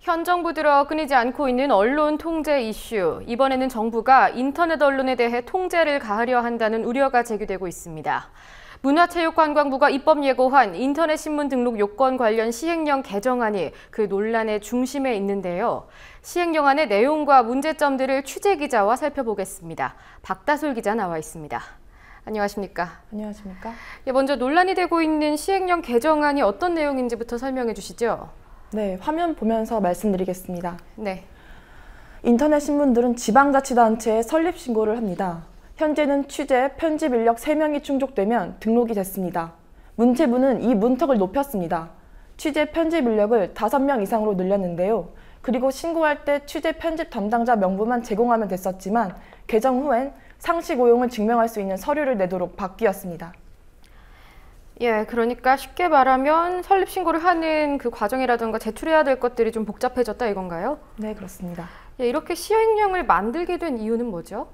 현 정부 들어 끊이지 않고 있는 언론 통제 이슈. 이번에는 정부가 인터넷 언론에 대해 통제를 가하려 한다는 우려가 제기되고 있습니다. 문화체육관광부가 입법 예고한 인터넷 신문 등록 요건 관련 시행령 개정안이 그 논란의 중심에 있는데요. 시행령안의 내용과 문제점들을 취재 기자와 살펴보겠습니다. 박다솔 기자 나와 있습니다. 안녕하십니까? 안녕하십니까? 먼저 논란이 되고 있는 시행령 개정안이 어떤 내용인지부터 설명해 주시죠. 네, 화면 보면서 말씀드리겠습니다. 네. 인터넷 신문들은 지방자치단체에 설립 신고를 합니다. 현재는 취재, 편집 인력 3명이 충족되면 등록이 됐습니다. 문체부는 이 문턱을 높였습니다. 취재, 편집 인력을 5명 이상으로 늘렸는데요. 그리고 신고할 때 취재, 편집 담당자 명부만 제공하면 됐었지만 개정 후엔 상시 고용을 증명할 수 있는 서류를 내도록 바뀌었습니다. 그러니까 쉽게 말하면 설립 신고를 하는 그 과정이라든가 제출해야 될 것들이 좀 복잡해졌다 이건가요? 네, 그렇습니다. 이렇게 시행령을 만들게 된 이유는 뭐죠?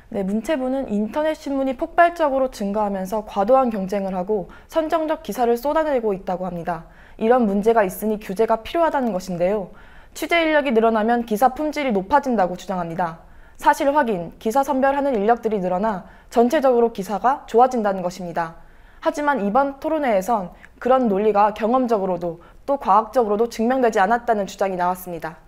네, 문체부는 인터넷 신문이 폭발적으로 증가하면서 과도한 경쟁을 하고 선정적 기사를 쏟아내고 있다고 합니다. 이런 문제가 있으니 규제가 필요하다는 것인데요. 취재 인력이 늘어나면 기사 품질이 높아진다고 주장합니다. 사실 확인, 기사 선별하는 인력들이 늘어나 전체적으로 기사가 좋아진다는 것입니다. 하지만 이번 토론회에선 그런 논리가 경험적으로도 또 과학적으로도 증명되지 않았다는 주장이 나왔습니다.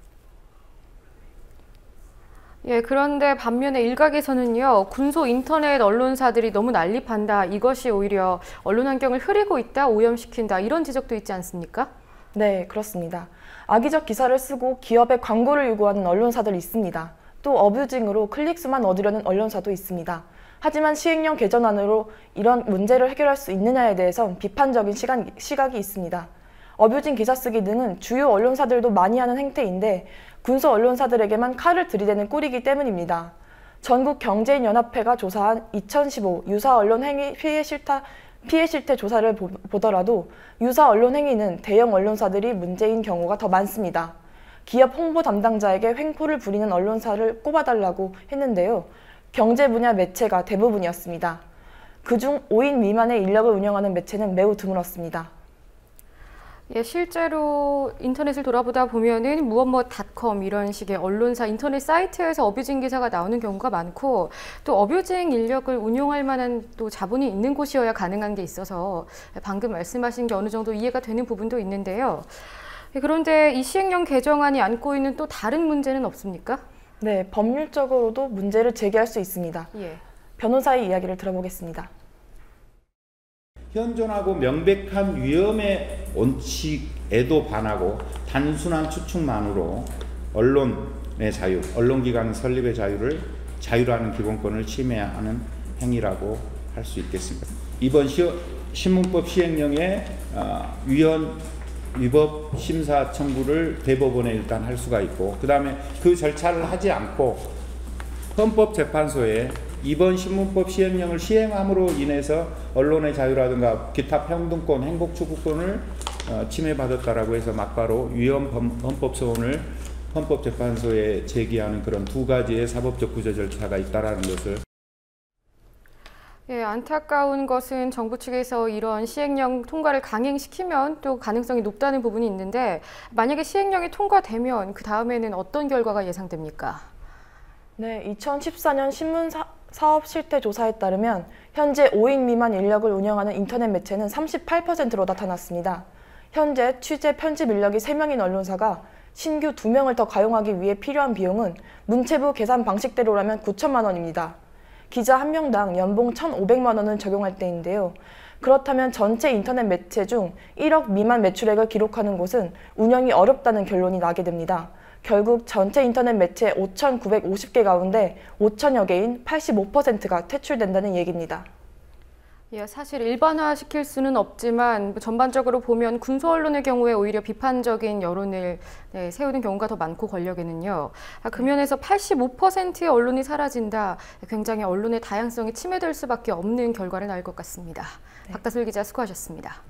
그런데 반면에 일각에서는요, 군소 인터넷 언론사들이 너무 난립한다, 이것이 오히려 언론 환경을 흐리고 있다, 오염시킨다, 이런 지적도 있지 않습니까? 네, 그렇습니다. 악의적 기사를 쓰고 기업에 광고를 요구하는 언론사들이 있습니다. 또 어뷰징으로 클릭수만 얻으려는 언론사도 있습니다. 하지만 시행령 개정안으로 이런 문제를 해결할 수 있느냐에 대해선 비판적인 시각이 있습니다. 어뷰징 기사 쓰기 등은 주요 언론사들도 많이 하는 행태인데 군소 언론사들에게만 칼을 들이대는 꼴이기 때문입니다. 전국경제인연합회가 조사한 2015 유사 언론 행위 피해 실태 조사를 보더라도 유사 언론 행위는 대형 언론사들이 문제인 경우가 더 많습니다. 기업 홍보 담당자에게 횡포를 부리는 언론사를 꼽아달라고 했는데요. 경제 분야 매체가 대부분이었습니다. 그중 5인 미만의 인력을 운영하는 매체는 매우 드물었습니다. 실제로 인터넷을 돌아보다 보면은 무엇무엇.com 이런 식의 언론사 인터넷 사이트에서 어뷰징 기사가 나오는 경우가 많고 또 어뷰징 인력을 운용할 만한 또 자본이 있는 곳이어야 가능한 게 있어서 방금 말씀하신 게 어느 정도 이해가 되는 부분도 있는데요. 그런데 이 시행령 개정안이 안고 있는 또 다른 문제는 없습니까? 네, 법률적으로도 문제를 제기할 수 있습니다. 변호사의 이야기를 들어보겠습니다. 현존하고 명백한 위험의 원칙에도 반하고 단순한 추측만으로 언론의 자유, 언론기관 설립의 자유를 자유라는 기본권을 침해하는 행위라고 할 수 있겠습니다. 이번 신문법 시행령에 위법 심사 청구를 대법원에 일단 할 수가 있고 그 다음에 그 절차를 하지 않고 헌법재판소에 이번 신문법 시행령을 시행함으로 인해서 언론의 자유라든가 기타 평등권, 행복추구권을 침해받았다라고 해서 막바로 위헌 헌법 소원을 헌법재판소에 제기하는 그런 두 가지의 사법적 구제 절차가 있다라는 것을. 안타까운 것은 정부 측에서 이런 시행령 통과를 강행시키면 또 가능성이 높다는 부분이 있는데 만약에 시행령이 통과되면 그 다음에는 어떤 결과가 예상됩니까? 네, 2014년 신문 사업 실태 조사에 따르면 현재 5인 미만 인력을 운영하는 인터넷 매체는 38%로 나타났습니다. 현재 취재 편집 인력이 3명인 언론사가 신규 2명을 더 가용하기 위해 필요한 비용은 문체부 계산 방식대로라면 9천만 원입니다. 기자 1명당 연봉 1,500만 원을 적용할 때인데요. 그렇다면 전체 인터넷 매체 중 1억 미만 매출액을 기록하는 곳은 운영이 어렵다는 결론이 나게 됩니다. 결국 전체 인터넷 매체 5,950개 가운데 5천여 개인 85%가 퇴출된다는 얘기입니다. 사실 일반화시킬 수는 없지만 전반적으로 보면 군소 언론의 경우에 오히려 비판적인 여론을 세우는 경우가 더 많고 권력에는요. 그 면에서 85%의 언론이 사라진다. 굉장히 언론의 다양성이 침해될 수밖에 없는 결과를 낳을 것 같습니다. 박다솔 기자 수고하셨습니다.